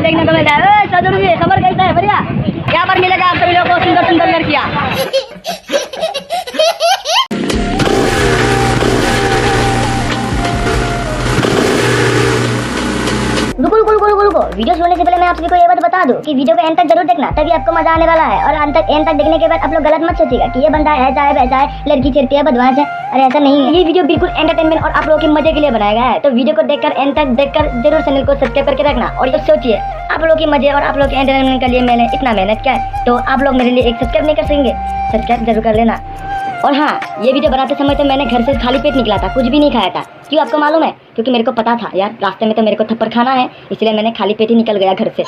देखने को मिलता है। सदर जी खबर कैसा है? बढ़िया। यहाँ पर मिलेगा आप सभी लोगों को सुंदर सुंदर लड़कियाँ। रुको, वीडियो छोड़ने से पहले मैं आप सभी को ये बात बता दूं कि वीडियो को एंड तक जरूर देखना, तभी आपको मजा आने वाला है। और एंड तक देखने के बाद आप लोग गलत मत सोचिएगा कि ये बंदा ऐसा है वैसा है, लड़की चिरती है, बदमाश है। अरे ऐसा नहीं है, ये वीडियो बिल्कुल एंटरटेनमेंट और आप लोगों के मजे के लिए बनाया गया है। तो वीडियो को देखकर एंड तक देखकर जरूर चैनल को सब्सक्राइब करके रखना। और ये सोचिए, आप लोगों के मजे और आप लोग के एंटरटेनमेंट के लिए मैंने इतना मेहनत किया है, तो आप लोग मेरे लिए एक सब्सक्राइब नहीं कर सकेंगे? सब्सक्राइब जरूर कर लेना। और हाँ, ये वीडियो बनाते समय तो मैंने घर से खाली पेट निकला था, कुछ भी नहीं खाया था। क्यों आपको मालूम है? क्योंकि मेरे को पता था यार रास्ते में तो मेरे को थप्पड़ खाना है, इसलिए मैंने खाली पेट ही निकल गया घर से।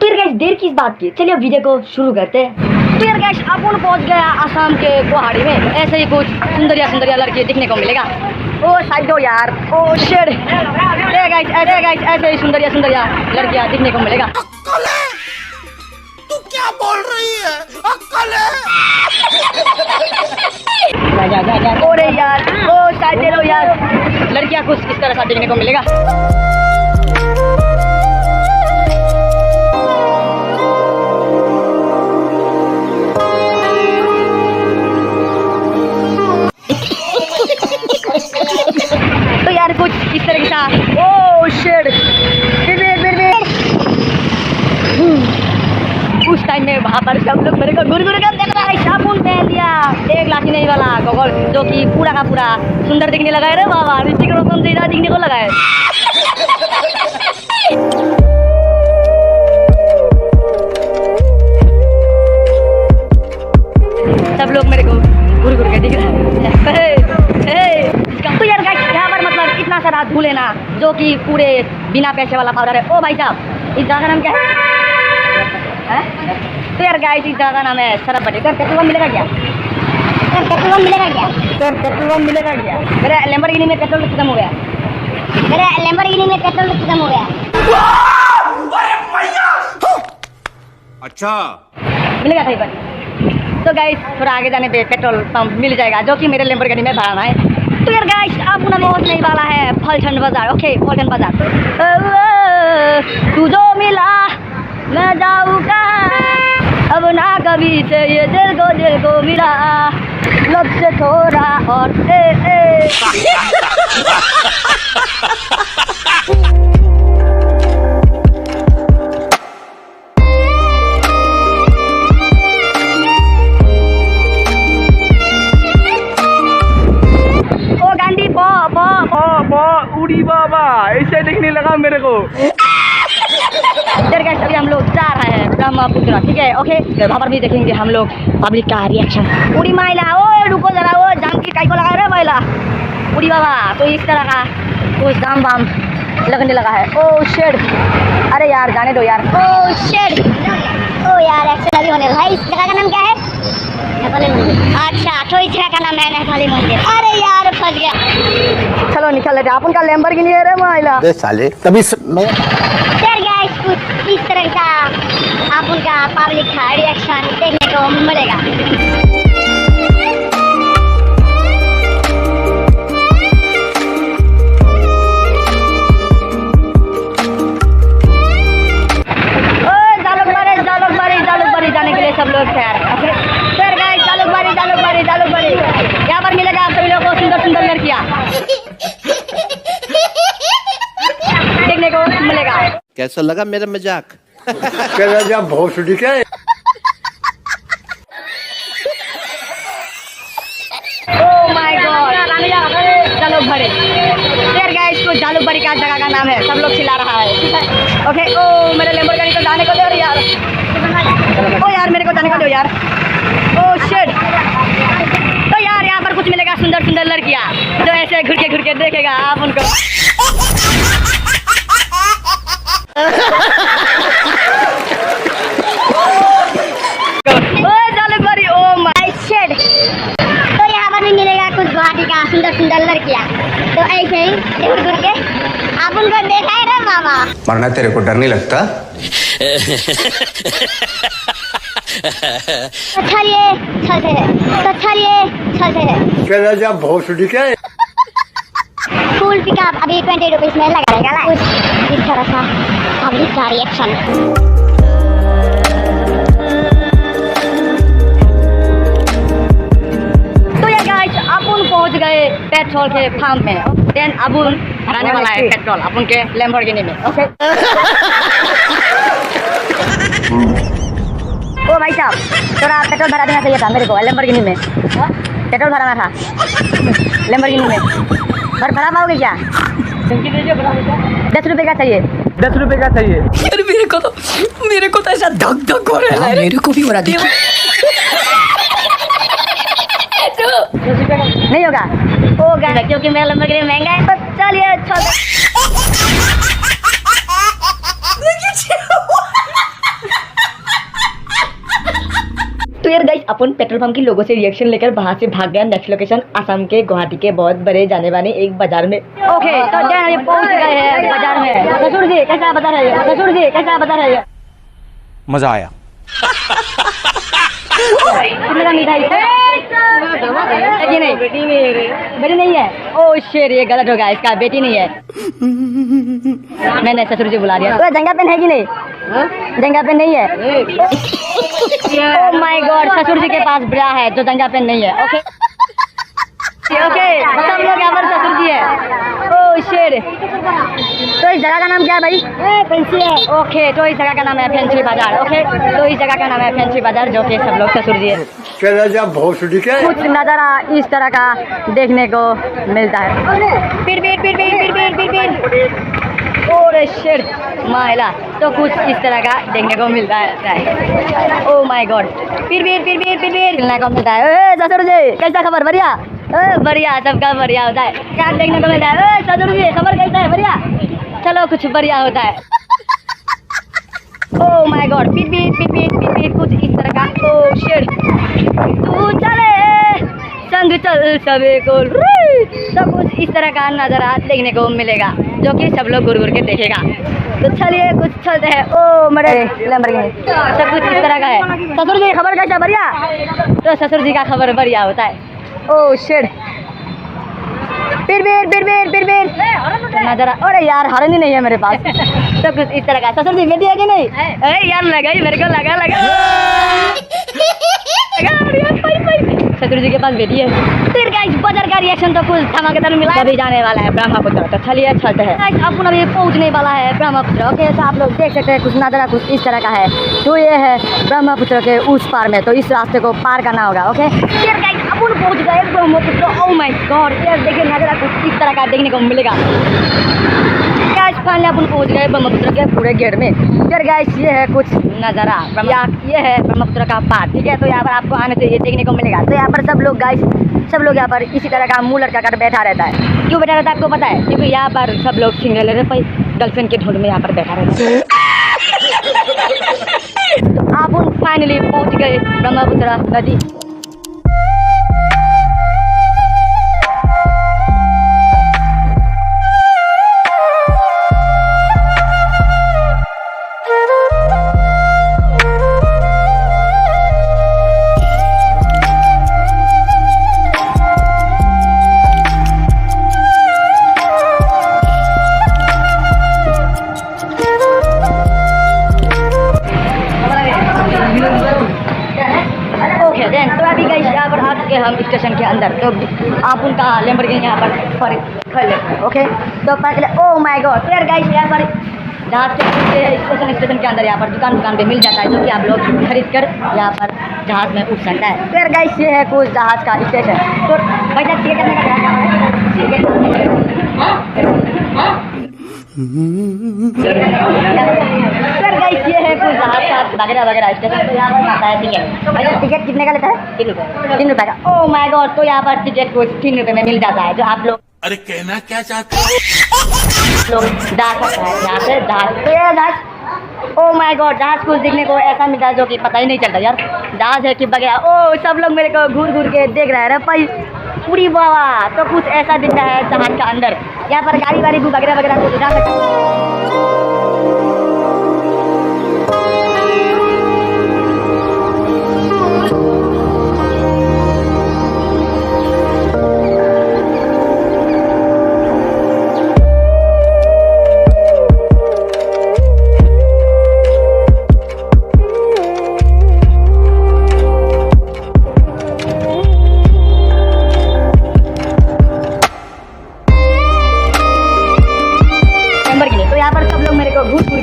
तो यार देर किस बात की, चलिए वीडियो को शुरू करते हैं। तो यार गाइस अपन पहुंच गया आसाम के गुवाहाटी में। ऐसे ही कुछ सुंदरिया लड़की दिखने को मिलेगा। ओ साइड दो यार, ओ शेड। अरे गाइस ऐसे ही सुंदरिया लड़कियां दिखने को मिलेगा। तू क्या बोल रही है? अक्कल है? जा। अरे यार, ओ साइड दे लो यार। लड़कियां कुछ इस तरह से देखने को मिलेगा। तो यार कुछ इस तरह का। ओ शिट, उस टाइम में वहाँ पर सब लोग मेरे को गुरगुर कर देख रहा है। साबुन पहन लिया, एक लाठी नहीं वाला गॉगल, जो कि पूरा का पूरा सुंदर दिखने लगा है। रे बाबा, ऋतिक रोशन जैसा दिखने को लगा है। सब लोग मेरे को गुरगुर के दिख रहा है। तो यार गाइस यहाँ पर मतलब इतना सारा धूल है ना, जो कि पूरे बिना पैसे वाला पाउडर है। ओ भाई साहब, इस जगह का नाम क्या है? तो यार गाइस इस जगह का नाम है सरफ बटे। पेट्रोल मिलेगा क्या? पेट्रोल मिलेगा क्या? मेरे लैम्बोर्गिनी में पेट्रोल खत्म हो गया। अच्छा, मिलेगा कहीं पर? तो गाइस थोड़ा आगे जाने पे पेट्रोल पंप मिल जाएगा, जो कि मेरे लैम्बोर्गिनी में भराना है। तो यार गाइस अब मुना में होने वाला है फलटन बाजार। ओके, फलटन बाजार। तू जो मिला मैं जाऊँगा अब ना कभी से, ये दिल को मिला लब से थोड़ा और ओ गांधी उड़ी बाबा ऐसे दिखने लगा मेरे को। अभी हम लोग जा रहे हैं ब्रह्मपुत्र, ठीक है? ओके, वहाँ पर भी देखेंगे हम लोग पब्लिक का रिएक्शन। उड़ी माइला, ओ रुको जरा, वो जाम की काई को लगा रहा है माइला उड़ी बाबा। तो इस तरह का कुछ दाम वाम लगने लगा है। ओ शेड, अरे यार जाने दो यार। ओ शेड, ओ यार एक्शन अभी होने भाई। इस जगह का नाम क्या है? नेपाली मंदिर। अच्छा, तो इस जगह का नाम है नेपाली मंदिर। अरे यार फंस गया। चलो निकल लेते, अपन का लैम्बोर्गिनी है रे माइला। साले तभी कुछ इस तरह का आप उनका पब्लिक का रिएक्शन देखने को मिलेगा। जालूकबाड़ी जाने के लिए सब लोग तैयार हैं। फिर गाइस जालूकबाड़ी यहाँ पर मिलेगा आप सभी लोगों को सुंदर सुंदर लड़कियाँ देखने को मिलेगा। कैसा लगा मेरा मजाक? बहुत क्या ओह माय गॉड, जालूकबाड़ी। यार गाइस को जालूकबाड़ी का जगह का नाम है, सब लोग चिल्ला रहा है। ओके, ओ मेरे लैम्बोर्गिनी को जाने को दो यार। ओ यार मेरे को जाने को दो यार। Oh shit. तो यार यहाँ पर कुछ मिलेगा सुंदर सुंदर लड़कियाँ, जो ऐसे घुर के देखेगा आप उनको। जालूकबाड़ी, ओ माय शिट। तो यहाँ पर भी मिलेगा कुछ गुवाहाटी का सुंदर सुंदर लड़कियाँ, तो ऐसे ही घुर के आप उनको देखा है ना मामा। मरना तेरे को डर नहीं लगता? चलते हैं। क्या बहुत क्या फुल पिकअप अभी 20 रुपीज में लगा रहेगा कुछ इस तरह का पब्लिक का रिएक्शन। तो ये गाइस अपन पहुंच गए पेट्रोल के पंप में। देन अपन भराने वाला है पेट्रोल अपन के लैम्बोर्गिनी में। ओके ओ भाई साहब थोड़ा पेट्रोल भरा देना चाहिए था मेरे को लैम्बोर्गिनी में। पेट्रोल भराना था लैम्बोर्गिनी में। भरा पाओगे क्या? 10 रुपए का चाहिए। 10 रुपए का चाहिए। यार मेरे को तो ऐसा धक धक हो रहा है। मेरे को भी हो रहा है। नहीं होगा होगा क्योंकि मेरा लैम्बोर्गिनी महंगा है। तो चलिए तो यार गाइस अपन पेट्रोल पंप के लोगों से रिएक्शन लेकर वहां से भाग गए नेक्स्ट लोकेशन असम के गुवाहाटी के बहुत बड़े जाने वाले एक बाजार में। ओके तो ये पहुंच गए हैं बाजार में। ससुर जी कैसा बाजार है ये? ससुर जी कैसा बाजार है ये? मजा आया। कितने का मिठाई है कि नहीं? बेटी नहीं है। ओ शेर ये गलत होगा इसका बेटी नहीं है। मैंने ससुर जी बुला दिया। तो जंगा पेन है कि नहीं? जंगा पेन नहीं है। ओह माय गॉड ससुर जी के पास ब्रा है जो जंगा पेन नहीं है। ओके ओके सब लोग यहाँ पर ससुर जी है। ओह शेर तो इस जगह का नाम क्या है भाई? फैंसी है। ओके तो इस जगह का नाम है फैंसी बाजार। ओके तो इस जगह का नाम है फैंसी बाजार जो कि सब लोग ससुर जी है। कुछ नजारा इस तरह का देखने को मिलता है। और शेर महिला तो कुछ इस तरह का देखने को मिलता है। ओह माय गॉड फिर मिलने को मिलता है। ससुर जी कैसा खबर? बढ़िया बढ़िया सबका बढ़िया होता है। क्या देखने को मिलता है? ससुर जी खबर कैसा है? बढ़िया चलो कुछ बढ़िया होता है। ओह माय गॉड फिर कुछ इस तरह का। ओह शेर तू चले संग चल सभी को तो कुछ इस तरह का नजारा देखने को मिलेगा जो कि सब लोग घूर के देखेगा। तो चलिए कुछ चलते हैं। ओ मेरे लैम्बोर्गिनी सब कुछ इस तरह का है। ससुर जी खबर कैसा? बढ़िया। तो ससुर जी का खबर बढ़िया होता है। ओ शेर फिर नजरा। अरे यार हरन ही नहीं है मेरे पास। तो कुछ इस तरह का। ससुर जी बेटी है कि नहीं? अरे यार लगा ही मेरे को लगा ससुर जी के पास बेटी है। फिर गाइस बाजार का रिएक्शन तो कुछ धमाकेदार मिला। अभी जाने वाला है ब्रह्मपुत्र। तो चलिए चलते हैं। गाइस अपन अभी पहुंचने वाला है ब्रह्मपुत्र। ओके तो आप लोग देख सकते हैं कुछ नजारा कुछ इस तरह का है। तो ये है ब्रह्मपुत्र के उस पार में। तो इस रास्ते को पार करना होगा। ओके फिर गाइस अपन पहुंच गए ब्रह्मपुत्र। ओह माय गॉड यार देखिए नजारा कुछ इस तरह का देखने को मिलेगा। गाइस फाइनली अपन पहुंच गए ब्रह्मपुत्र के पूरे गेट में। फिर गाइस ये है कुछ नज़ारा। ये है ब्रह्मपुत्र का पार। ठीक है तो यहाँ पर आपको आने से ये देखने को मिलेगा। तो यहाँ पर सब लोग यहाँ पर इसी तरह का मुंह लटका कर बैठा रहता है। क्यों बैठा रहता है आपको पता है? क्योंकि यहाँ पर सब लोग सिंगल रहते गर्लफ्रेंड के ढूंढ में यहाँ पर बैठा रहता है। तो आप फाइनली पहुँच गए ब्रह्मपुत्र नदी। तो अभी गई यहाँ पर आ चुके हम स्टेशन के अंदर। तो आप उनका लैम्बोर्गिनी यहाँ पर खरीद लेते हैं। ओके तो पहले ओह माय गॉड फिर गाइस यहाँ पर जहाज के स्टेशन के अंदर यहाँ पर दुकान पे मिल जाता है जो कि आप लोग खरीद कर यहाँ पर जहाज में उठ सकता है। फिर गाइस ये है कुछ जहाज का स्टेशन। तो पैसा टिकट करने का गाइस ये है कुछ जहाज का वगैरह स्टेशन। तो यहाँ पर आता है टिकट। भाई टिकट कितने का लेता है? 3 रुपये का। ओह माय गॉड तो यहाँ पर टिकट कुछ 3 रुपये में मिल जाता है जो आप लोग अरे कहना क्या चाहते हो? लोग जा सकता है यहाँ से जहाज। तो ये जहाज ओह माय गॉड जहाज कुछ दिखने को ऐसा मिलता है जो कि पता ही नहीं चलता यार जहाज है कि वगैरह। ओह सब लोग मेरे को घूर के देख रहे हैं भाई पूरी बाबा। तो कुछ ऐसा दिखता है जहाज का अंदर। यहाँ पर गाड़ी वाड़ी वगैरह कुछ जा सकता है।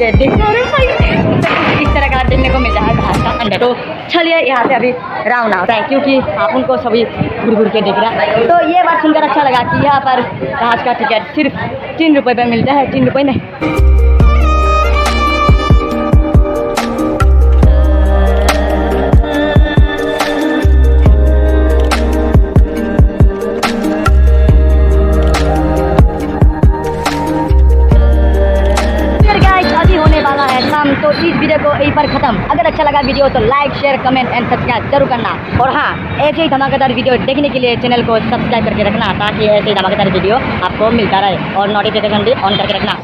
के देखते हैं भाई इस तरह का देखने को मिलता है घास का अंडा। तो चलिए यहाँ से अभी राउंड होता है क्योंकि आप उनको सभी घूर घूर के देख रहा है। तो ये बात सुनकर अच्छा लगा कि यहाँ पर घास का टिकट सिर्फ 3 रुपये में मिलता है, 3 रुपये नहीं। तो इस वीडियो को यहीं पर खत्म। अगर अच्छा लगा वीडियो तो like share comment and subscribe जरूर करना। और हाँ, ऐसे ही धमाकेदार वीडियो देखने के लिए चैनल को सब्सक्राइब करके रखना ताकि ऐसे ही धमाकेदार वीडियो आपको मिलता रहे और नोटिफिकेशन भी ऑन करके रखना।